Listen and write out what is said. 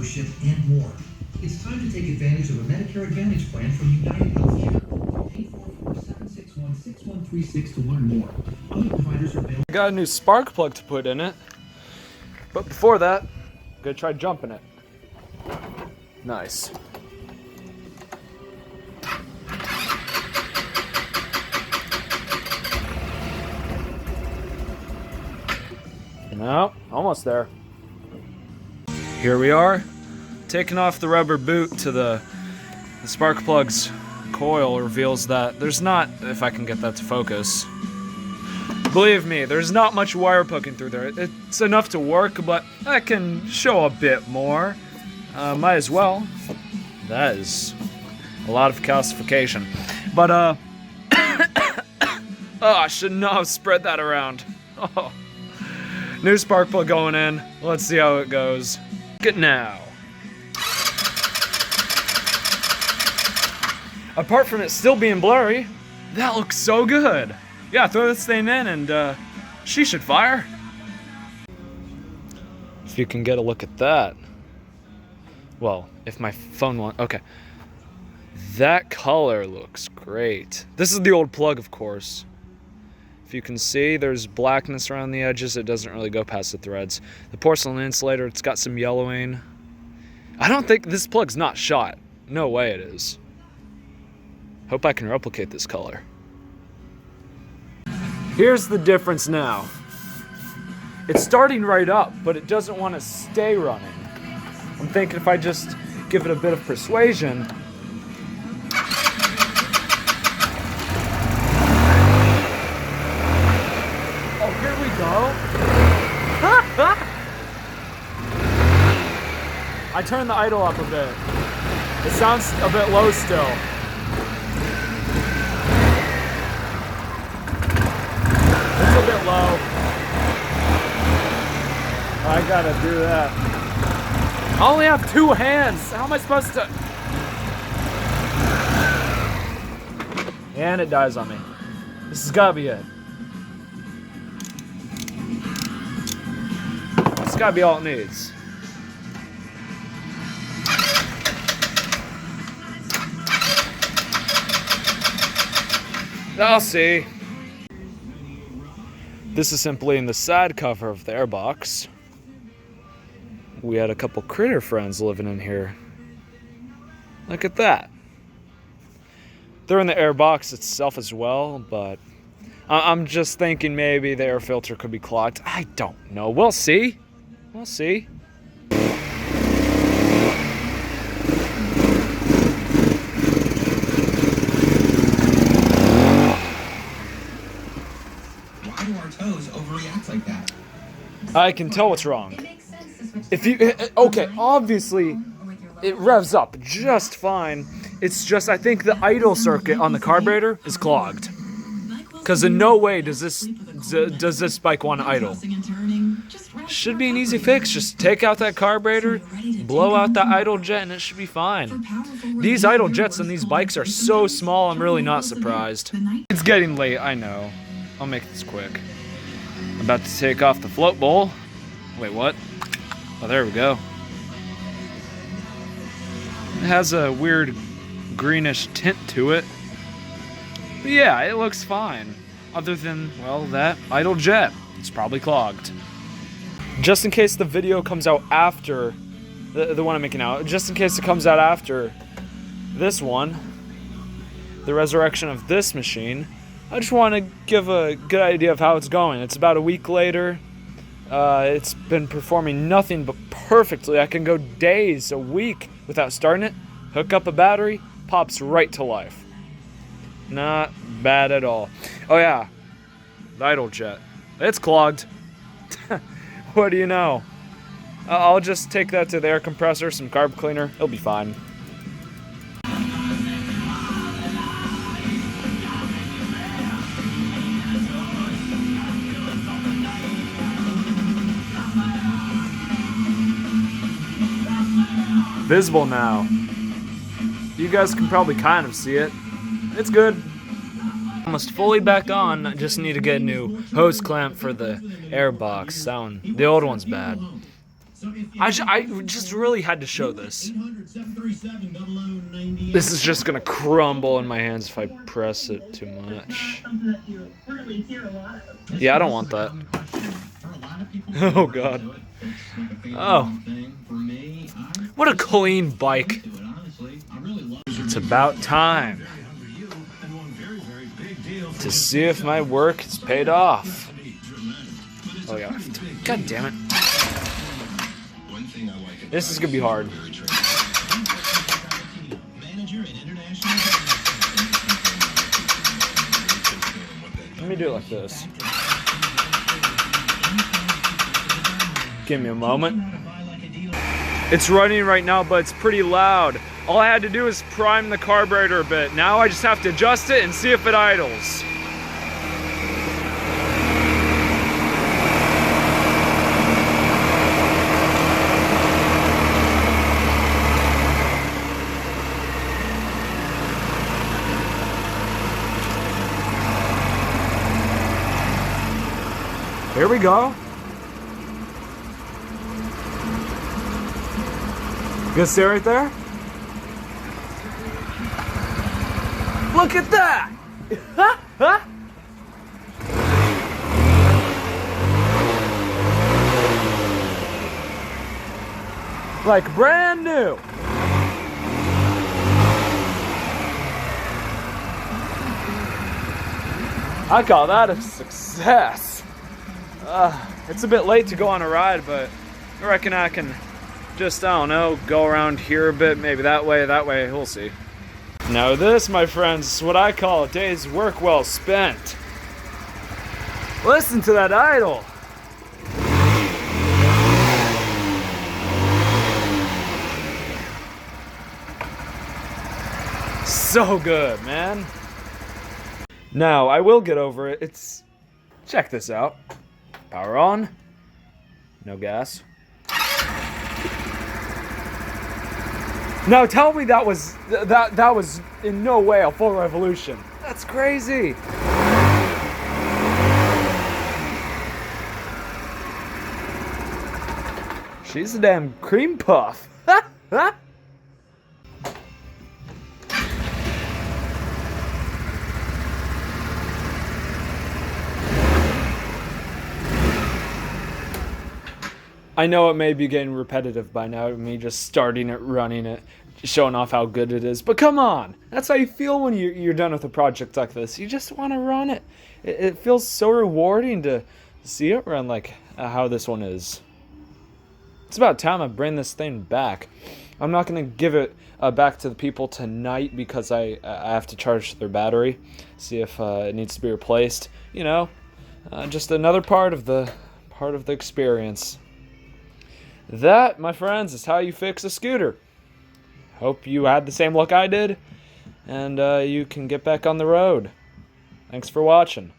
membership, and more. It's time to take advantage of a Medicare Advantage plan from United Healthcare. 844-761-6136 to learn more. Other providers are available. Got a new spark plug to put in it. But before that, I'm gonna try jumping it. Nice. No, almost there. Here we are, taking off the rubber boot to the spark plug's coil reveals that there's not, if I can get that to focus, believe me, there's not much wire poking through there. It's enough to work, but I can show a bit more. Might as well. That is a lot of calcification. But, oh, I should not have spread that around. Oh. New spark plug going in. Let's see how it goes. Good now. Apart from it still being blurry, that looks so good. Yeah, throw this thing in and she should fire. If you can get a look at that. Well, if my phone won't, okay. That color looks great. This is the old plug, of course. If you can see, there's blackness around the edges. It doesn't really go past the threads. The porcelain insulator, it's got some yellowing. I don't think this plug's not shot. No way it is. Hope I can replicate this color. Here's the difference now. It's starting right up, but it doesn't want to stay running. I'm thinking if I just give it a bit of persuasion. Oh, here we go. I turned the idle up a bit. It sounds a bit low still. It's a bit low. I gotta do that. I only have two hands. How am I supposed to? And it dies on me. This has gotta be it. This gotta be all it needs. I'll see. This is simply in the side cover of the Airbox. We had a couple critter friends living in here. Look at that. They're in the Airbox itself as well, but I'm just thinking maybe the air filter could be clogged. I don't know. We'll see. We'll see. Why do our toes overreact like that? I can tell what's wrong. If you, okay, obviously it revs up just fine. It's just I think the idle circuit on the carburetor is clogged. Because in no way does this bike want to idle. Should be an easy fix. Just take out that carburetor, blow out that idle jet, and it should be fine. These idle jets on these bikes are so small, I'm really not surprised. It's getting late, I know. I'll make this quick. I'm about to take off the float bowl. Wait, what? Oh, there we go. It has a weird greenish tint to it. But yeah, it looks fine. Other than, well, that idle jet. It's probably clogged. Just in case the video comes out after the one I'm making out, just in case it comes out after this one, the resurrection of this machine, I just want to give a good idea of how it's going. It's about a week later. It's been performing nothing but perfectly. I can go days, a week without starting it, hook up a battery, pops right to life. Not bad at all. Oh yeah, the idle jet. It's clogged. What do you know? I'll just take that to the air compressor, some carb cleaner, it'll be fine. Visible now. You guys can probably kind of see it. It's good. Almost fully back on. I just need to get a new hose clamp for the Airbox. That one, the old one's bad. I just really had to show this. This is just gonna crumble in my hands if I press it too much. Yeah, I don't want that. Oh god. Oh. What a clean bike. It's about time to see if my work has paid off. Oh yeah. God damn it. This is gonna be hard. Let me do it like this. Give me a moment. It's running right now, but it's pretty loud. All I had to do is prime the carburetor a bit. Now I just have to adjust it and see if it idles. Here we go. You gonna stay right there? Look at that! Like brand new. I call that a success. It's a bit late to go on a ride, but I reckon I can just, I don't know, go around here a bit, maybe that way, we'll see. Now this, my friends, is what I call a day's work well spent. Listen to that idle. So good, man. Now, I will get over it. Check this out. Power on. No gas. Now tell me that was in no way a full revolution. That's crazy. She's a damn cream puff. I know it may be getting repetitive by now, me just starting it, running it, showing off how good it is, but come on! That's how you feel when you're done with a project like this. You just want to run it. It feels so rewarding to see it run like how this one is. It's about time I bring this thing back. I'm not going to give it back to the people tonight because I have to charge their battery, see if it needs to be replaced. You know, just another part of the experience. That, my friends, is how you fix a scooter. Hope you had the same luck I did, and you can get back on the road. Thanks for watching.